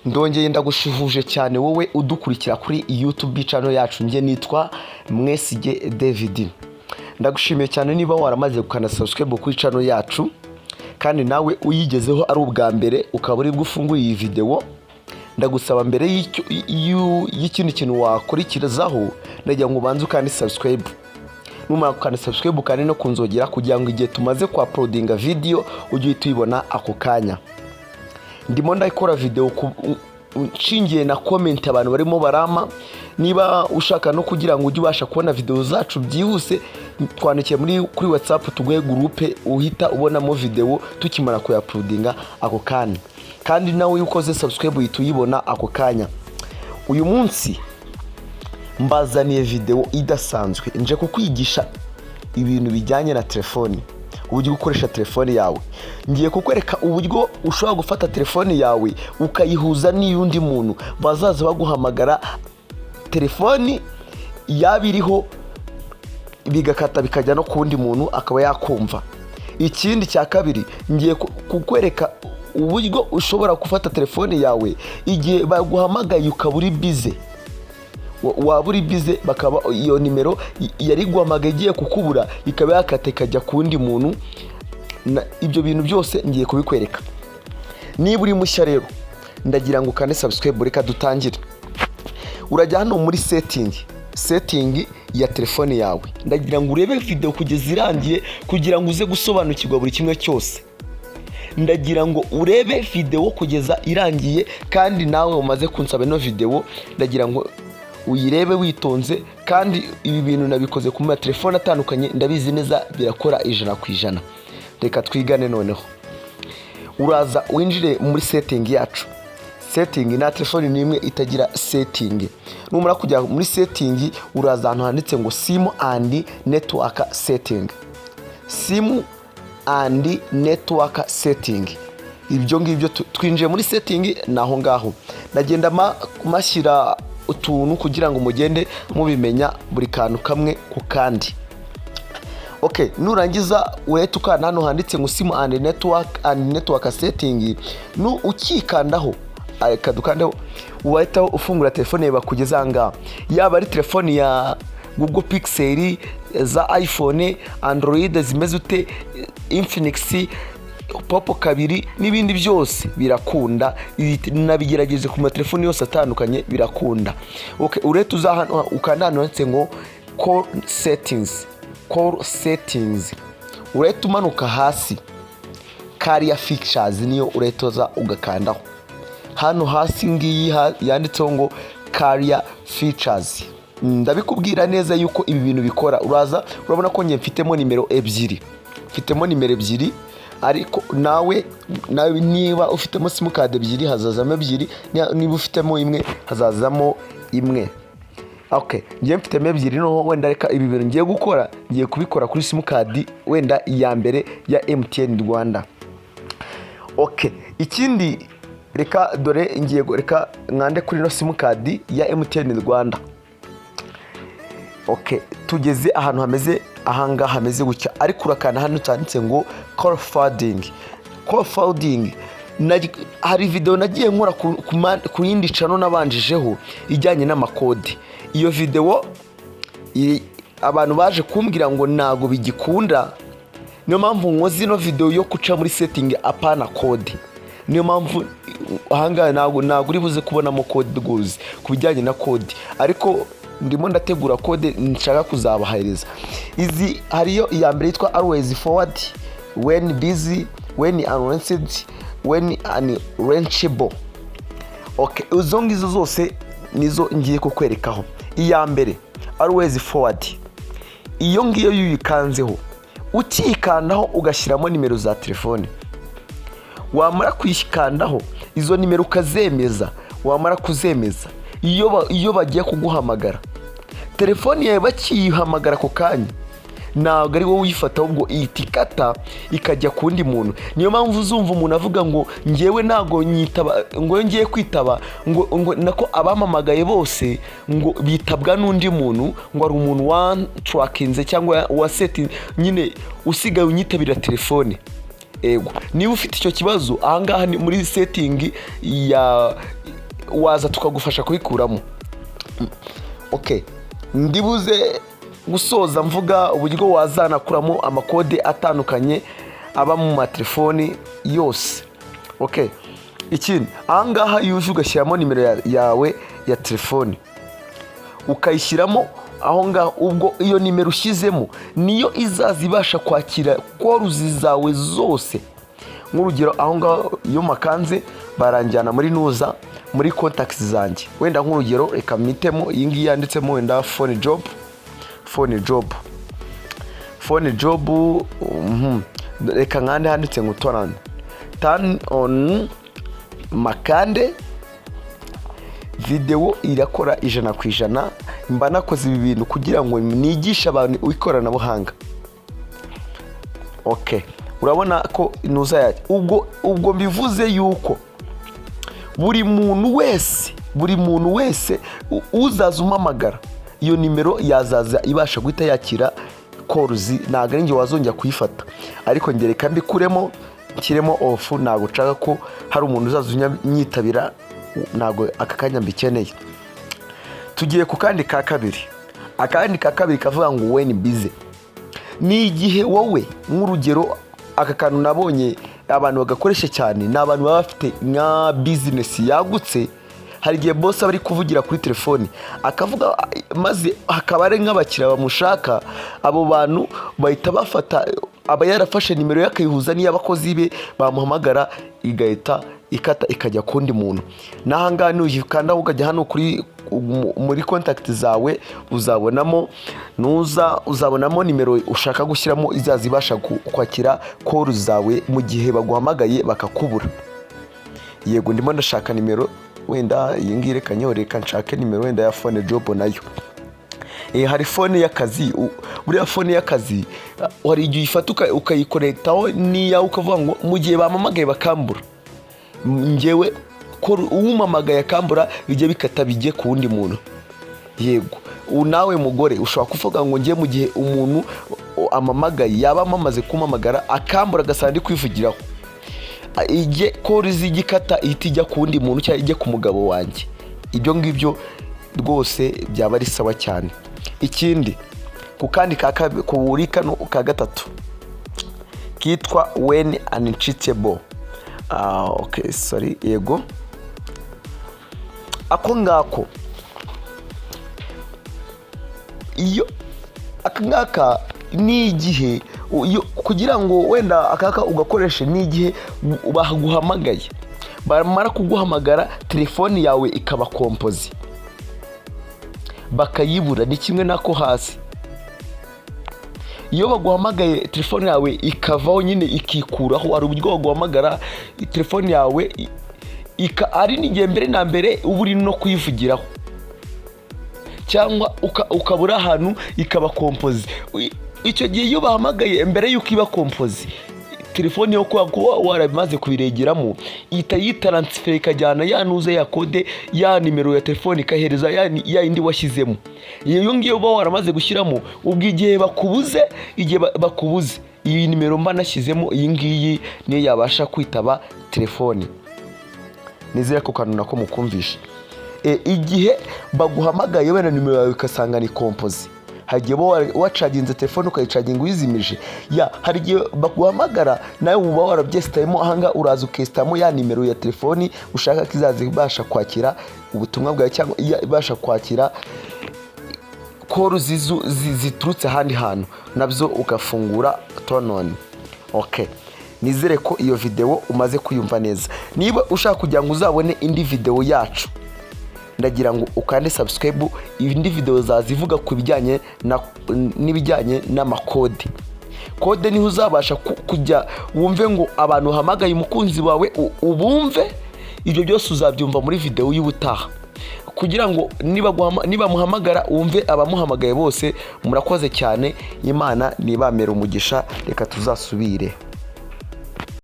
ndongeye ndagushihuje cyane wowe udukurikira kuri YouTube Channel yacu. Nge nitwa MWESIGYE David. Ndagushimiye cyane niba waramaze gukanda subscribe kuri channel yacu kandi nawe uyigezeho ari ubwa mbere ukaba uri gufunguye iyi video. Ndagusaba mbere y'ikindi kintu wakurikirazaho ndagira ngo ubanze ukande subscribe. Numara gukanda subscribe kandi no kunzogera kugira ngo igihe tumaze ku uploadinga video ujye tuyibona ako kanya. Ndimo ndakora video nshingiye na comment abantu barimo barama. Niba ushaka no kugira ngo ujye ubasha kubona video zacu byihuse, twandikiye kuri WhatsApp tuguhe groupe uhita ubonamo video tukimara ku uploadinga ako kanya. Kandi nawe ukoze subscribe uhita uyibona ako kanya. Uyu munsi mbazaniye video idasanzwe, nje kukwigisha ibintu bijyanye na telefoni, uburyo ukoresha telefoni yawe. Ngiye kukwereka uburyo ushobora gufata telefoni yawe ukayihuza n'iyundi muntu, bazaza baguhamagara telefoni yabiriho bigakata bikajya no kundi muntu akaba yakumva. Ikindi cya kabiri, ngiye kukwereka uburyo ushobora gufata telefoni yawe igihe baguhamagaye ukaburi bize. Waburi bize bakaba iyo nimero yari guhamagaye igiye kukubura ikaba yakata ikajya kundi muntu. Ibyo bintu byose ngiye kubikwereka. Niba uri mushya rero ndagira ngo ukande subscribe. Reka dutangire. Urajya hano muri setting ya telefone yawe. Ndagira ngo urebe video kugeza irangiye kugira ngo uze gusobanukirwa buri kimwe cyose. Ndagira ngo urebe video kugeza irangiye kandi nawe umaze kunsaba no video ndagira ngo uyirebe witonze. Kandi ibi bintu nabikoze ku telefone atandukanye, ndabizi neza birakora 100%. Reka twigane noneho. Uraza winjire muri setting yacu. Setting na telefone nimwe itagira setting. Numara kujya muri setting uraza ahantu handitse ngo SIM and network setting. SIM and network setting. Ibyo ngibyo twinjiye muri setting naho ngaho. Ndagenda mashyira utuntu kugira ngo mugende mubimenya buri kantu kamwe ku kandi. Okay, nurangiza uhita ukanda hano handitse ngo SIM and network setting. Ukikandaho areka dukandeho uhita ufungura telefone yawe kugeza anga. Yaba ari telefone ya Google Pixel, za iPhone, Android zimeze ute, Infinix, Popo kabiri n'ibindi byose birakunda. Nabigerageje ku telefone yose atandukanye birakunda. Okay, urete uza ukanda hano handitse ngo Core settings. Urete umanuka hasi Carrier features niyo uretoza ugakandaho. Hano hasi ngiyi yanditseho ngo Carrier features. Ndabikubwira neza yuko ibi bintu bikora. Uraza urabona ko ngiye mfitemo nimero ebyiri. Ariko nawe niba ufitemo SIM card ebyiri hazazamo ebyiri, niba ufitemo imwe hazazamo imwe. Okay, ngiye mfitemo ebyiri no wenda reka ibi bintu ngiye gukora ngiye kubikora kuri SIM card wenda iya mbere ya MTN Rwanda. Okay, ikindi reka dore ngiye reka nkande kuri no SIM card ya MTN Rwanda. Okay, tugeze ahantu hameze gutya, ariko urakana hano cyanditse ngo call forwarding. Hari video nagiye nkora ku yindi channel nabanjijeho ijyanye n'amakode. Iyo video abantu baje kumbwira ngo nago bigikunda, niyo mpamvu nkoze no video yo kuca muri setting apana code. Niyo mpamvu ahanga nago uri buze kubonamo code rwose kubijyanye na code, ariko ndimo ndategura code nshaka kuzabahereza. Izi hariyo iya mbere yitwa always forward, when busy, when unreachable, when unreachable. Okay, izo ngizo zose nizo ngiye kukwerekaho. Iya mbere always forward, iyo ngiyo yuyikanzeho ukikandaho ugashyiramo nimero za telefone. Wamara kwishikandaho izo nimero ukazemeza. Wamara kuzemeza iyo bagiye kuguhamagara telefone yawe bakiyihamagara ko kanya, ntabwo ari wowe uyifata ahubwo itikata ikajya kundi muntu. Niyo mpamvu uzumva umuntu avuga ngo ngewe ntago nyitaba, ngo ngiye kwitaba ngo nako abamamagaye bose ngo bitabwa n'undi muntu, ngo ari umuntu wa trackinze cyangwa wa setting nyine usigaye unyitabira telefone. Ego niba ufite icyo kibazo ahangaha ni muri setting waza tukagufasha kubikuramo. Okay, ndibuze gusoza mvuga uburyo wazanakuramo amakode atandukanye aba mu matelefoni yose. Okay, ikindi ahangaha yuje ugashyiramo nimero yawe ya telefoni ukayishyiramo aho ngaho, ubwo iyo nimero ushyizemo niyo izazibasha kwakira koruzi zawe zose. Nk'urugero aho ngaho iyo makanze baranjyana muri nuza muri contacts zanjye, wenda nk'urugero reka mitemo iyi ngiyi yanditsemo wenda phone job, reka nkande handitse ngo turn on makande video irakora 100%. Mba nakoze ibi bintu kugira ngo nigishe abantu ikoranabuhanga. Okay, urabona ko nuza yaje ubwo mbivuze yuko buri muntu wese uzaza umamagara iyo nimero yazaza ibasha guhita yakira koruzi, ntabwo ari njye wazongera kuyifata. Ariko njye reka mbikuremo nshyiremo off, ntabwo nshaka ko hari umuntu uzaza unyitabira, ntabwo aka kanya mbikeneye. Tugiye ku kandi ka kabiri. Akandi ka kabiri kavuga ngo when busy. Ni igihe wowe nk'urugero aka kantu nabonye abantu bagakoresha cyane, ni abantu baba bafite nka business yagutse. Hari igihe boss bari kuvugira kuri telefoni akavuga maze hakaba ari nk'abakira bamushaka, abo bantu bahita bafata aba yarafashe nimero yakayihuza n'iy'abakozi be bamuhamagara, igahita ikata ikajya kundi muntu. Nahanga nujikanda ukajya hano kuri muri contact zawe uzabonamo nimero ushaka gushyiramo izazibasha kwakira call zawe mu gihe baguhamagaye bakakubura. Yego ndimo ndashaka nimero, wenda iyi ngiyi reka nshake nimero wenda ya phone job nayo. Hari phone y'akazi, buriya phone y'akazi hari igihe ifata ukayikonektaho niya ukavuga ngo mu gihe bamamagaye bakambura, njyewe ko umamagaye akambura bijye bikata bijye ku wundi muntu. Yego nawe mugore ushobora kuvuga ngo njye mu gihe umuntu amamagaye yaba amamaze kumamagara akambura gasandi kwivugiraho, ijye kori zigikata ihita ku wundi muntu cyangwa ijye ku mugabo wanjye. Ibyo ngibyo rwose byaba ari sawa cyane. Ikindi ku kandi kuri kano ka gatatu kitwa when uncheatable. Okay, sorry, yego ako ngako iyo akangaka ni igihe kugira ngo wenda akaka ugakoreshe, ni igihe baguhamagaye, bamara kuguhamagara telefoni yawe ikaba kompozi bakayibura. Ni kimwe nako hasi iyo baguhamagaye telefoni yawe ikavaho nyine ikikuraho, ari uburyo baguhamagara telefoni yawe ari n'igihe mbere na mbere uba uri no kuyivugiraho, cyangwa ukabura ahantu ikaba kompozi. Icyo gihe iyo bahamagaye mbere y'uko iba kompozi, telefoni yo kuba warabimaze kubiregeramo ihita yitaransifera ikajyana yanuze ya kode ya nimero ya telefoni ikahereza ya indi washyizemo. Iyo ngiyo uba waramaze gushyiramo, ubwo igihe bakubuze iyi nimero mba nashyizemo, iyi ngiyi niyo yabasha kwitaba telefoni. Nizera ko kanuna ko mukumvisha. Igihe baguhamagaye wenda nimero yawe ikasanga ni kompozi, hagiye wacaginze telefone ukayicaginga uyizimije, hari igihe baguhamagara nawe uba warabyesitayemo, ahanga uraza ukesitamo ya nimero ya telefoni ushaka ko izazibasha kwakira ubutumwa bwawe cyangwa ibasha kwakira call ziturutse ahandi hantu, nabyo ugafungura turn on. Okay, nizere ko iyo video umaze kuyumva neza. Niba ushaka kugira ngo uzabone indi video yacu, ndagira ngo ukande subscribe. Indi video zazivuga ku bijyanye n'ibijyanye n'amakode. Kode niho uzabasha kujya wumve ngo abantu hamagaye umukunzi wawe ubumve. Ibyo byose uzabyumva muri video y'ubutaha, kugira ngo niba muhamagara wumve abamuhamagaye bose. Murakoze cyane, Imana nibamera umugisha, reka tuzasubire.